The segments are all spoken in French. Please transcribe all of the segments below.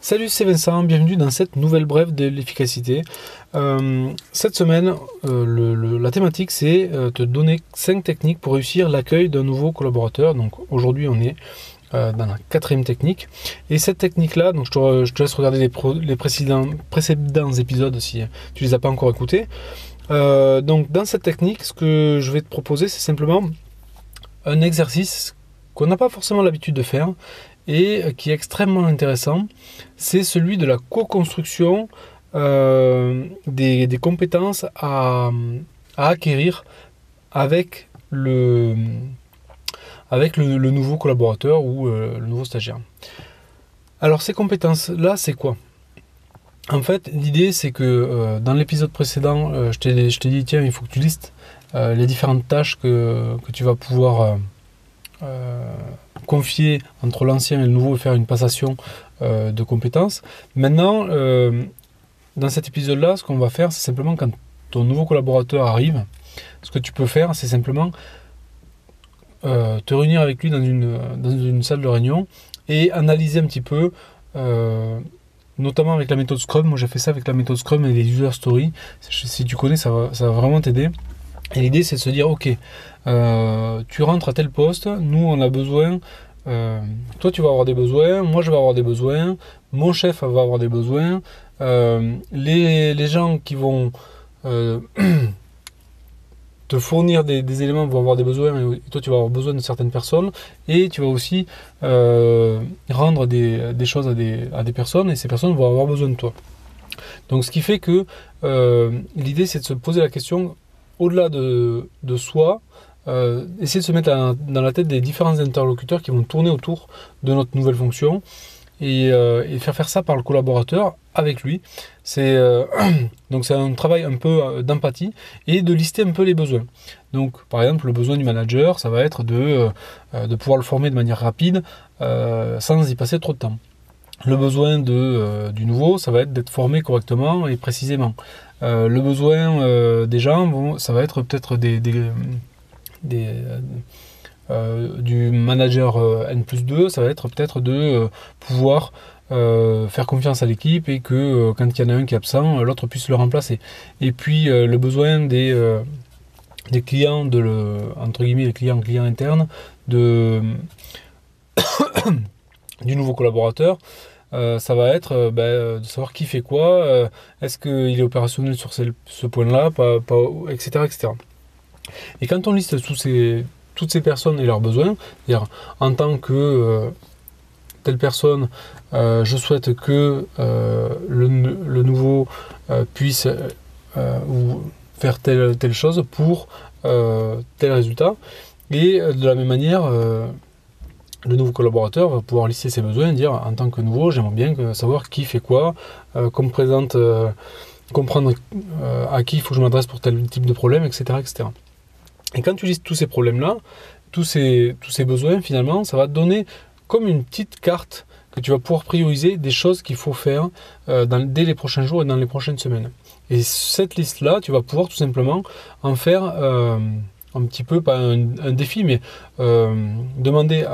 Salut, c'est Vincent, bienvenue dans cette nouvelle brève de l'efficacité. Cette semaine, la thématique c'est te donner 5 techniques pour réussir l'accueil d'un nouveau collaborateur. Donc aujourd'hui on est dans la 4e technique. Et cette technique-là, donc je te laisse regarder les précédents épisodes si tu les as pas encore écoutés. Donc dans cette technique, ce que je vais te proposer, c'est simplement un exercice qu'on n'a pas forcément l'habitude de faire et qui est extrêmement intéressant. C'est celui de la co-construction des compétences à acquérir avec le nouveau collaborateur ou le nouveau stagiaire. Alors ces compétences-là, c'est quoi ? En fait, l'idée c'est que dans l'épisode précédent, je t'ai dit tiens, il faut que tu listes les différentes tâches que tu vas pouvoir confier entre l'ancien et le nouveau et faire une passation de compétences. Maintenant, dans cet épisode-là, ce qu'on va faire, c'est simplement quand ton nouveau collaborateur arrive, ce que tu peux faire, c'est simplement te réunir avec lui dans une salle de réunion et analyser un petit peu, notamment avec la méthode Scrum. Moi j'ai fait ça avec la méthode Scrum et les user stories. Si tu connais, ça va vraiment t'aider. Et l'idée c'est de se dire ok, tu rentres à tel poste, nous on a besoin, toi tu vas avoir des besoins, moi je vais avoir des besoins, mon chef va avoir des besoins, les gens qui vont te fournir des éléments vont avoir des besoins et toi tu vas avoir besoin de certaines personnes et tu vas aussi rendre des choses à des personnes et ces personnes vont avoir besoin de toi. Donc ce qui fait que l'idée c'est de se poser la question au-delà de soi, essayer de se mettre dans la tête des différents interlocuteurs qui vont tourner autour de notre nouvelle fonction et faire ça par le collaborateur avec lui. Donc c'est un travail un peu d'empathie et de lister un peu les besoins. Donc par exemple le besoin du manager, ça va être de pouvoir le former de manière rapide sans y passer trop de temps. Le besoin du nouveau, ça va être d'être formé correctement et précisément. Le besoin des gens, ça va être peut-être du manager N+2, ça va être peut-être de pouvoir faire confiance à l'équipe et que quand il y en a un qui est absent, l'autre puisse le remplacer. Et puis le besoin des clients, entre guillemets les clients internes du nouveau collaborateur, ça va être de savoir qui fait quoi, est-ce qu'il est opérationnel sur ce point-là, etc., etc. Et quand on liste toutes ces personnes et leurs besoins, c'est-à-dire en tant que telle personne, je souhaite que le nouveau puisse ou faire telle chose pour tel résultat, et de la même manière le nouveau collaborateur va pouvoir lister ses besoins et dire en tant que nouveau, j'aimerais bien savoir qui fait quoi, comprendre à qui il faut que je m'adresse pour tel type de problème, etc., etc. Et quand tu listes tous ces problèmes-là, tous ces besoins, finalement, ça va te donner comme une petite carte que tu vas pouvoir prioriser des choses qu'il faut faire dès les prochains jours et dans les prochaines semaines. Et cette liste-là, tu vas pouvoir tout simplement en faire un petit peu, pas un défi, mais demander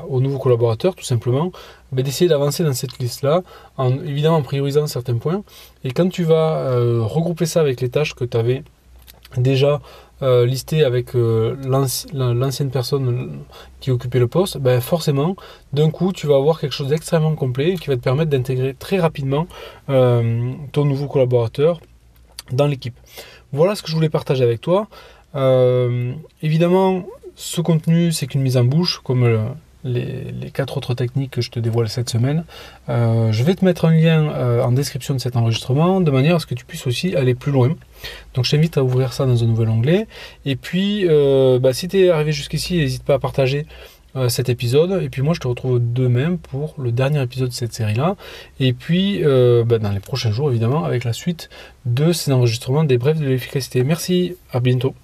aux nouveaux collaborateurs tout simplement d'essayer d'avancer dans cette liste-là, évidemment en priorisant certains points. Et quand tu vas regrouper ça avec les tâches que tu avais déjà listées avec l'ancienne personne qui occupait le poste, forcément, d'un coup, tu vas avoir quelque chose d'extrêmement complet qui va te permettre d'intégrer très rapidement ton nouveau collaborateur dans l'équipe. Voilà ce que je voulais partager avec toi. Évidemment, ce contenu, c'est qu'une mise en bouche, comme les 4 autres techniques que je te dévoile cette semaine. Je vais te mettre un lien en description de cet enregistrement, de manière à ce que tu puisses aussi aller plus loin. Donc je t'invite à ouvrir ça dans un nouvel onglet. Et puis, si tu es arrivé jusqu'ici, n'hésite pas à partager cet épisode. Et puis moi, je te retrouve demain pour le dernier épisode de cette série-là. Et puis, dans les prochains jours, évidemment, avec la suite de ces enregistrements des brèves de l'efficacité. Merci, à bientôt.